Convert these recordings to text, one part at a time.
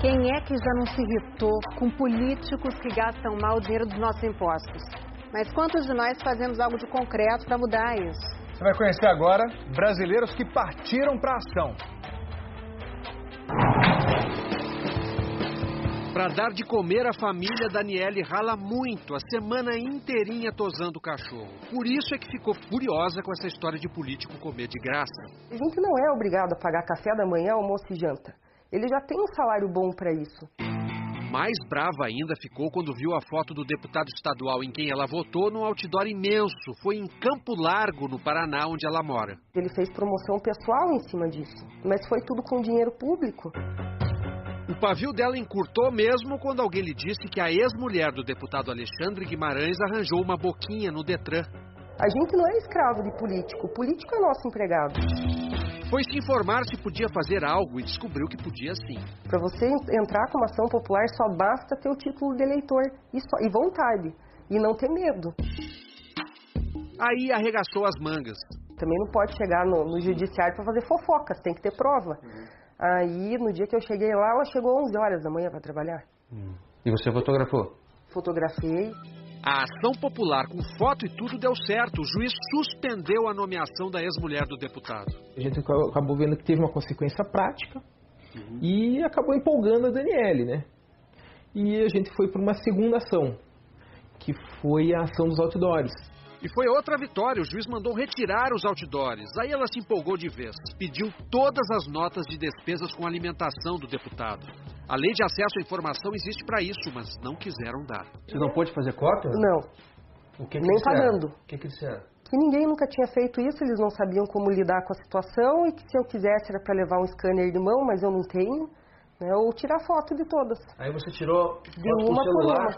Quem é que já não se irritou com políticos que gastam mal o dinheiro dos nossos impostos? Mas quantos de nós fazemos algo de concreto para mudar isso? Você vai conhecer agora brasileiros que partiram para a ação. Para dar de comer à família, Daniele rala muito, a semana inteirinha tosando o cachorro. Por isso é que ficou furiosa com essa história de político comer de graça. A gente não é obrigado a pagar café da manhã, almoço e janta. Ele já tem um salário bom para isso. Mais brava ainda ficou quando viu a foto do deputado estadual em quem ela votou num outdoor imenso. Foi em Campo Largo, no Paraná, onde ela mora. Ele fez promoção pessoal em cima disso, mas foi tudo com dinheiro público. O pavio dela encurtou mesmo quando alguém lhe disse que a ex-mulher do deputado Alexandre Guimarães arranjou uma boquinha no Detran. A gente não é escravo de político, o político é nosso empregado. Foi se informar se podia fazer algo e descobriu que podia sim. Para você entrar com uma ação popular só basta ter o título de eleitor e vontade, e não ter medo. Aí arregaçou as mangas. Também não pode chegar no judiciário para fazer fofocas, tem que ter prova. Aí, no dia que eu cheguei lá, ela chegou 11 horas da manhã para trabalhar. E você fotografou? Fotografei. A ação popular com foto e tudo deu certo. O juiz suspendeu a nomeação da ex-mulher do deputado. A gente acabou vendo que teve uma consequência prática e acabou empolgando a Daniele, né? E a gente foi para uma segunda ação, que foi a ação dos outdoors. E foi outra vitória, o juiz mandou retirar os outdoors. Aí ela se empolgou de vez. Pediu todas as notas de despesas com alimentação do deputado. A lei de acesso à informação existe para isso, mas não quiseram dar. Você não pôde fazer cópia? Não, O que nem pagando. O que disseram? Que ninguém nunca tinha feito isso, eles não sabiam como lidar com a situação e que se eu quisesse era para levar um scanner de mão, mas eu não tenho, né, ou tirar foto de todas. Aí você tirou de uma celular?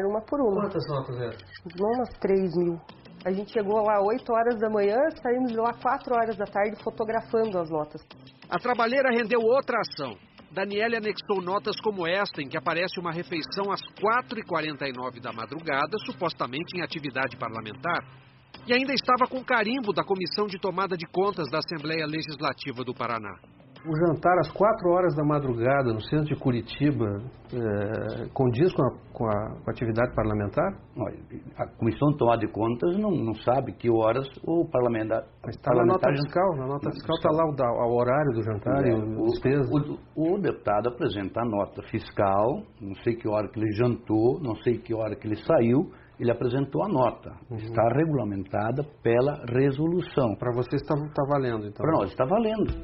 Uma por uma. Quantas notas eram? Umas 3 mil. A gente chegou lá 8 horas da manhã, saímos de lá 4 horas da tarde fotografando as notas. A trabalheira rendeu outra ação. Daniele anexou notas como esta, em que aparece uma refeição às 4h49 da madrugada, supostamente em atividade parlamentar. E ainda estava com carimbo da Comissão de Tomada de Contas da Assembleia Legislativa do Paraná. O jantar às 4 horas da madrugada no centro de Curitiba condiz com a atividade parlamentar? A Comissão de Tomada de Contas não sabe que horas o parlamentar... Mas está na nota fiscal. Na nota fiscal está lá o horário do jantar e o despesa. O deputado apresenta a nota fiscal, não sei que hora que ele jantou, não sei que hora que ele saiu, ele apresentou a nota. Está regulamentada pela resolução. Para vocês está valendo, então? Para nós está valendo.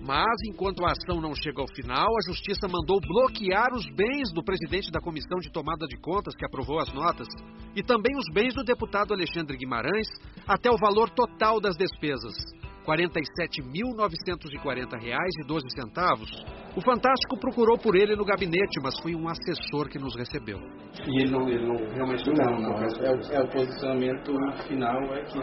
Mas, enquanto a ação não chega ao final, a Justiça mandou bloquear os bens do presidente da Comissão de Tomada de Contas, que aprovou as notas, e também os bens do deputado Alexandre Guimarães, até o valor total das despesas, R$ 47.940,12. O Fantástico procurou por ele no gabinete, mas foi um assessor que nos recebeu. E ele não realmente não. É o posicionamento final, é que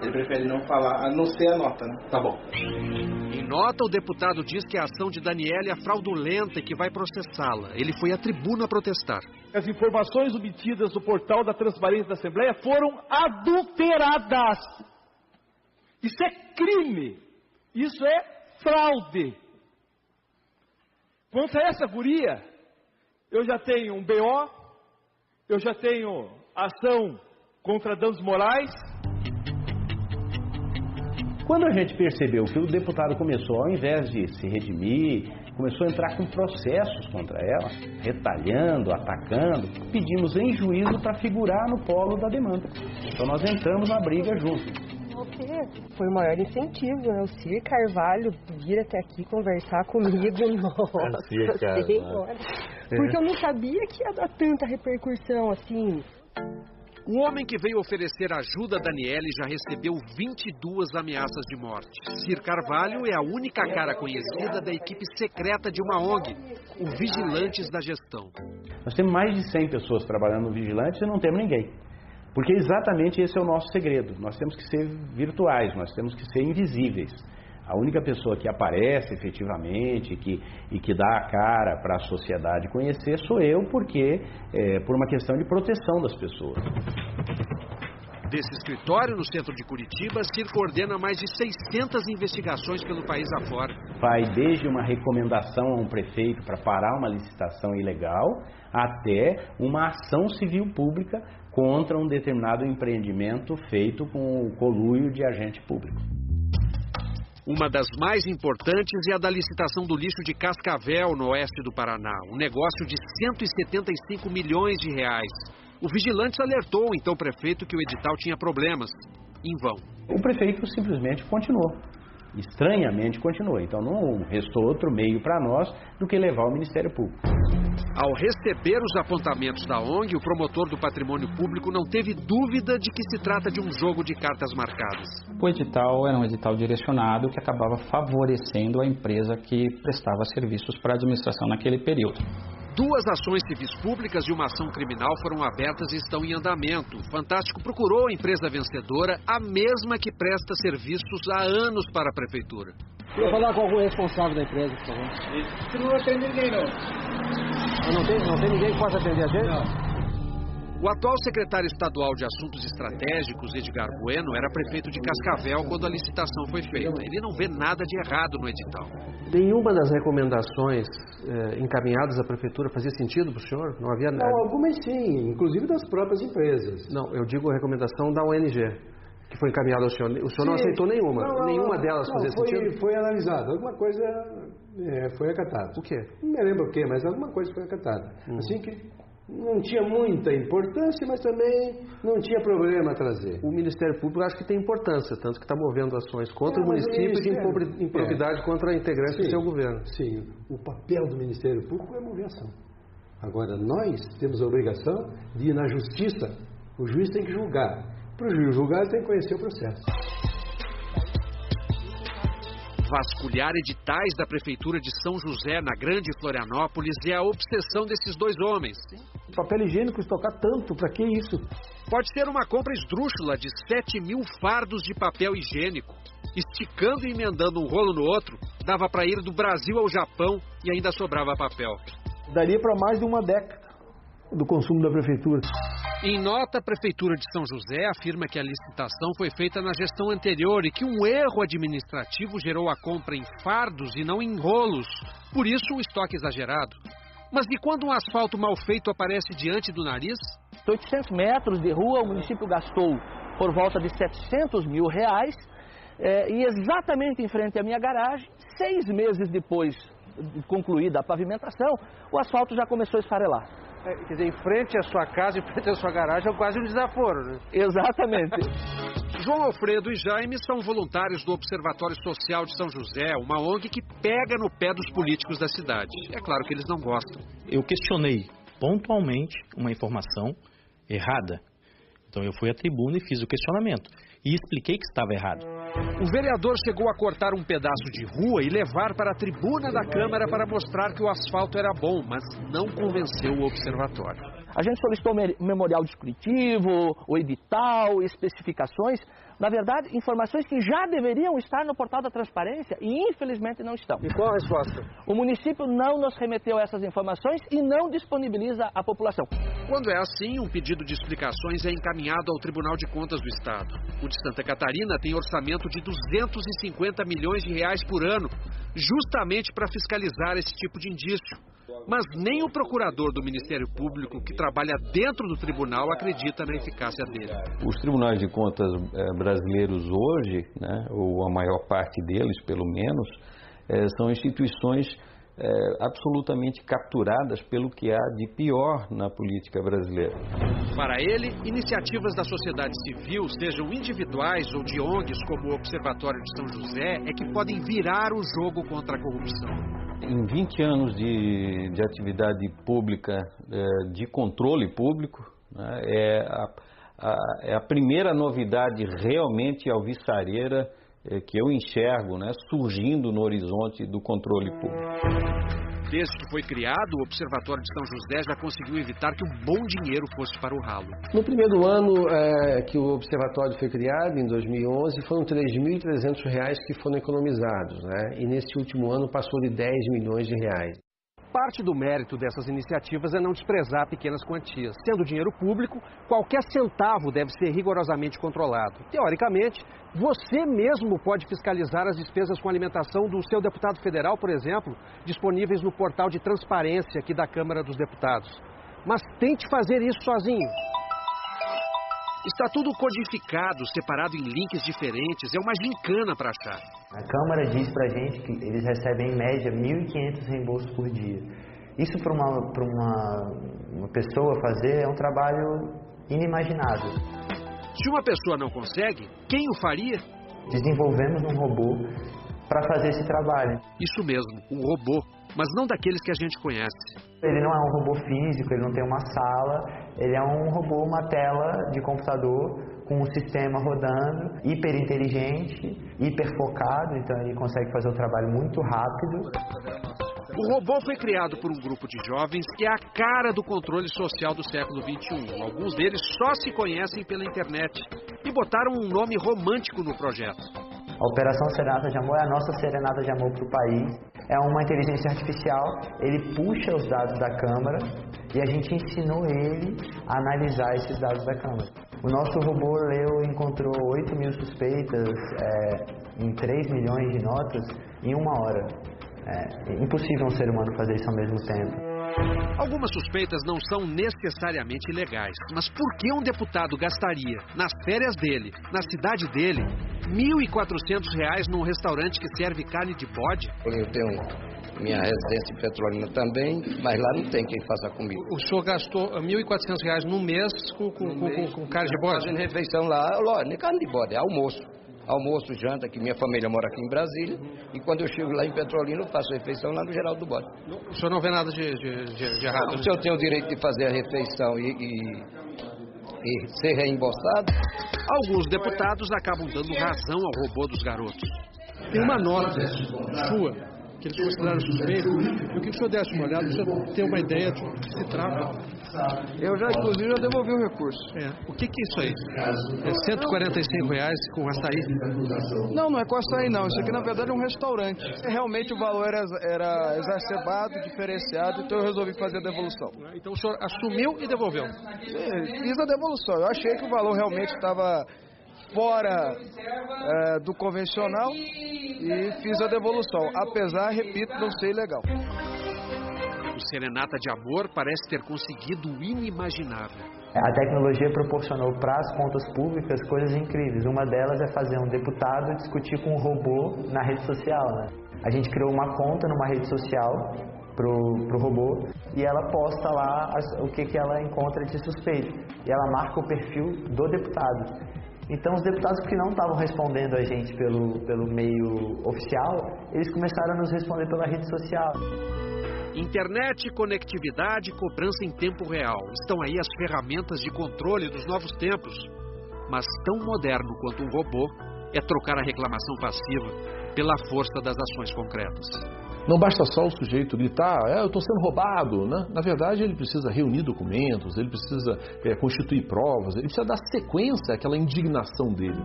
ele prefere não falar, a não ser a nota, né? Tá bom. Em nota, o deputado diz que a ação de Daniele é fraudulenta e que vai processá-la. Ele foi à tribuna protestar. As informações obtidas do portal da Transparência da Assembleia foram adulteradas. Isso é crime. Isso é fraude. Quanto a essa guria, eu já tenho um BO, eu já tenho ação contra danos morais. Quando a gente percebeu que o deputado começou, ao invés de se redimir, começou a entrar com processos contra ela, retalhando, atacando, pedimos em juízo para figurar no polo da demanda. Então nós entramos na briga juntos. Foi o maior incentivo, né? O Cir Carvalho vir até aqui conversar comigo. Nossa, Senhora. Porque eu não sabia que ia dar tanta repercussão assim. O homem que veio oferecer ajuda a Daniele já recebeu 22 ameaças de morte. Cir Carvalho é a única cara conhecida da equipe secreta de uma ONG, o Vigilantes da Gestão. Nós temos mais de 100 pessoas trabalhando no Vigilantes e não temos ninguém. Porque exatamente esse é o nosso segredo. Nós temos que ser virtuais, nós temos que ser invisíveis. A única pessoa que aparece efetivamente e que dá a cara para a sociedade conhecer sou eu, porque por uma questão de proteção das pessoas. desse escritório, no centro de Curitiba, CIR coordena mais de 600 investigações pelo país afora. Vai desde uma recomendação a um prefeito para parar uma licitação ilegal, até uma ação civil pública contra um determinado empreendimento feito com o conluio de agente público. Uma das mais importantes é a da licitação do lixo de Cascavel, no oeste do Paraná. Um negócio de 175 milhões de reais. O Vigilantes alertou o então prefeito que o edital tinha problemas. Em vão. O prefeito simplesmente continuou. Estranhamente continuou. Então não restou outro meio para nós do que levar ao Ministério Público. Ao receber os apontamentos da ONG, o promotor do patrimônio público não teve dúvida de que se trata de um jogo de cartas marcadas. O edital era um edital direcionado que acabava favorecendo a empresa que prestava serviços para a administração naquele período. 2 ações civis públicas e uma ação criminal foram abertas e estão em andamento. O Fantástico procurou a empresa vencedora, a mesma que presta serviços há anos para a prefeitura. Queria falar com algum responsável da empresa, por favor. Não atende ninguém, não. Não tem ninguém que possa atender a gente? Não. O atual secretário estadual de Assuntos Estratégicos, Edgar Bueno, era prefeito de Cascavel quando a licitação foi feita. Ele não vê nada de errado no edital. Nenhuma das recomendações encaminhadas à prefeitura fazia sentido para o senhor? Não havia nada? Não, algumas sim, inclusive das próprias empresas. Não, eu digo a recomendação da ONG, que foi encaminhada ao senhor. O senhor não aceitou nenhuma? Nenhuma delas fazia sentido? Foi analisado, alguma coisa foi acatada. O quê? Não me lembro o quê, mas alguma coisa foi acatada. Assim que não tinha muita importância, mas também não tinha problema a trazer. O Ministério Público acho que tem importância, tanto que está movendo ações contra o município de improbidade contra integrantes do seu governo. Sim, o papel do Ministério Público é mover ação. Agora, nós temos a obrigação de ir na justiça. O juiz tem que julgar. Para o juiz julgar, ele tem que conhecer o processo. Vasculhar editais da Prefeitura de São José, na Grande Florianópolis, é a obsessão desses 2 homens. Papel higiênico estocar tanto, para que isso? Pode ser uma compra esdrúxula de 7.000 fardos de papel higiênico. Esticando e emendando um rolo no outro, dava para ir do Brasil ao Japão e ainda sobrava papel. Daria para mais de uma década do consumo da Prefeitura. Em nota, a Prefeitura de São José afirma que a licitação foi feita na gestão anterior e que um erro administrativo gerou a compra em fardos e não em rolos. Por isso, o estoque exagerado. Mas e quando um asfalto mal feito aparece diante do nariz? 800 metros de rua, o município gastou por volta de 700 mil reais e exatamente em frente à minha garagem, 6 meses depois de concluída a pavimentação, o asfalto já começou a esfarelar. Quer dizer, em frente à sua casa, em frente à sua garagem, é quase um desaforo, né? Exatamente. João Alfredo e Jaime são voluntários do Observatório Social de São José, uma ONG que pega no pé dos políticos da cidade. É claro que eles não gostam. Eu questionei pontualmente uma informação errada. Então eu fui à tribuna e fiz o questionamento. E expliquei que estava errado. O vereador chegou a cortar um pedaço de rua e levar para a tribuna da Câmara para mostrar que o asfalto era bom, mas não convenceu o observatório. A gente solicitou o memorial descritivo, o edital, especificações. Na verdade, informações que já deveriam estar no portal da transparência e infelizmente não estão. E qual a resposta? O município não nos remeteu essas informações e não disponibiliza à população. Quando é assim, um pedido de explicações é encaminhado ao Tribunal de Contas do Estado. O de Santa Catarina tem orçamento de 250 milhões de reais por ano, justamente para fiscalizar esse tipo de indício. Mas nem o procurador do Ministério Público, que trabalha dentro do tribunal, acredita na eficácia dele. Os tribunais de contas brasileiros hoje, né, ou a maior parte deles, pelo menos, são instituições absolutamente capturadas pelo que há de pior na política brasileira. Para ele, iniciativas da sociedade civil, sejam individuais ou de ONGs como o Observatório de São José, é que podem virar o jogo contra a corrupção. Em 20 anos de atividade pública, de controle público, né, é a primeira novidade realmente alvissareira que eu enxergo, né, surgindo no horizonte do controle público. Desde que foi criado, o Observatório de São José já conseguiu evitar que um bom dinheiro fosse para o ralo. No primeiro ano que o Observatório foi criado, em 2011, foram R$ 3.300 que foram economizados, né? E nesse último ano passou de R$ 10 milhões. parte do mérito dessas iniciativas é não desprezar pequenas quantias. Sendo dinheiro público, qualquer centavo deve ser rigorosamente controlado. Teoricamente, você mesmo pode fiscalizar as despesas com alimentação do seu deputado federal, por exemplo, disponíveis no portal de transparência aqui da Câmara dos Deputados. Mas tente fazer isso sozinho. Está tudo codificado, separado em links diferentes, é uma gincana para achar. A Câmara diz pra gente que eles recebem em média 1.500 reembolsos por dia. Isso para uma pessoa fazer é um trabalho inimaginável. Se uma pessoa não consegue, quem o faria? Desenvolvemos um robô para fazer esse trabalho. Isso mesmo, um robô, mas não daqueles que a gente conhece. Ele não é um robô físico, ele não tem uma sala, ele é um robô, uma tela de computador com um sistema rodando, hiper inteligente, hiper focado, então ele consegue fazer o trabalho muito rápido. O robô foi criado por um grupo de jovens que é a cara do controle social do século XXI. Alguns deles só se conhecem pela internet e botaram um nome romântico no projeto. A Operação Serenata de Amor é a nossa serenata de amor para o país. É uma inteligência artificial, ele puxa os dados da Câmara e a gente ensinou ele a analisar esses dados da Câmara. O nosso robô leu e encontrou 8 mil suspeitas em 3 milhões de notas em 1 hora. É impossível um ser humano fazer isso ao mesmo tempo. Algumas suspeitas não são necessariamente ilegais, mas por que um deputado gastaria, nas férias dele, na cidade dele, R$ 1.400 num restaurante que serve carne de bode? Eu tenho minha residência em Petrolina também, mas lá não tem quem faça comida. O senhor gastou R$ 1.400 no mês com carne de bode? Fazendo refeição lá, não é carne de bode, é almoço. Almoço, janta, que minha família mora aqui em Brasília, e quando eu chego lá em Petrolina, eu faço a refeição lá no Geraldo do Bode. O senhor não vê nada de errado? Não, se eu tenho o direito de fazer a refeição e ser reembolsado... Alguns deputados acabam dando razão ao robô dos garotos. Tem uma nota sua que eles consideraram suspeito. Eu queria que o senhor desse uma olhada, para o senhor ter uma ideia de que se trata. Eu já, inclusive, já devolvi o recurso. O que é isso aí? É R$145 com açaí? Não é com açaí não. Isso aqui, na verdade, é um restaurante. Realmente o valor era exacerbado, diferenciado, então eu resolvi fazer a devolução. Então o senhor assumiu e devolveu? Sim, fiz a devolução. Eu achei que o valor realmente estava fora do convencional e fiz a devolução, apesar, repito, não ser ilegal. O Serenata de Amor parece ter conseguido o inimaginável. A tecnologia proporcionou para as contas públicas coisas incríveis. Uma delas é fazer um deputado discutir com um robô na rede social, né? A gente criou uma conta numa rede social pro robô e ela posta lá o que ela encontra de suspeito. E ela marca o perfil do deputado. Então, os deputados que não estavam respondendo a gente pelo meio oficial, eles começaram a nos responder pela rede social. Internet, conectividade, cobrança em tempo real. Estão aí as ferramentas de controle dos novos tempos. Mas tão moderno quanto um robô é trocar a reclamação passiva pela força das ações concretas. Não basta só o sujeito gritar, eu estou sendo roubado, né? Na verdade, ele precisa reunir documentos, ele precisa constituir provas, ele precisa dar sequência àquela indignação dele.